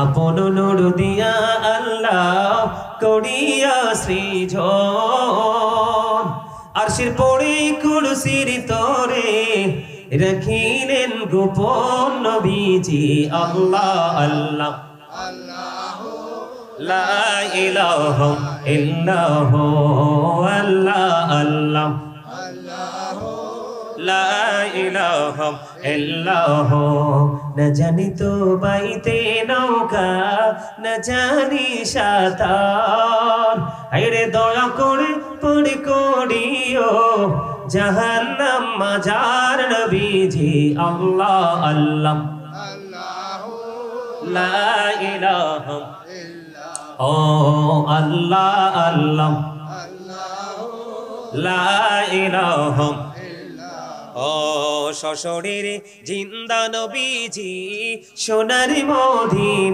আপন নূর দিয়া আল্লাহ করিয়া সৃজন আরশের পড়ে কুরসির তরে রাখিলেন গোপন নবীজি আল্লাহ আল্লাহ লা ইলাহা ইল্লাহু আল্লাহ আল্লাহ লা ইলাহা ইল্লাহু না জানি তো বাইতে নৌকা না জানি সাঁতার হায়রে দয়া করে পড়ে করিও জাহান্নাম মাজার নবীজি আল্লাহ আল্লাহ লা ইলাহা ও আল্লাহ আল্লাহ লা ইলাহা ও সশরীরে জিন্দা নবীজি সোনার মদিনা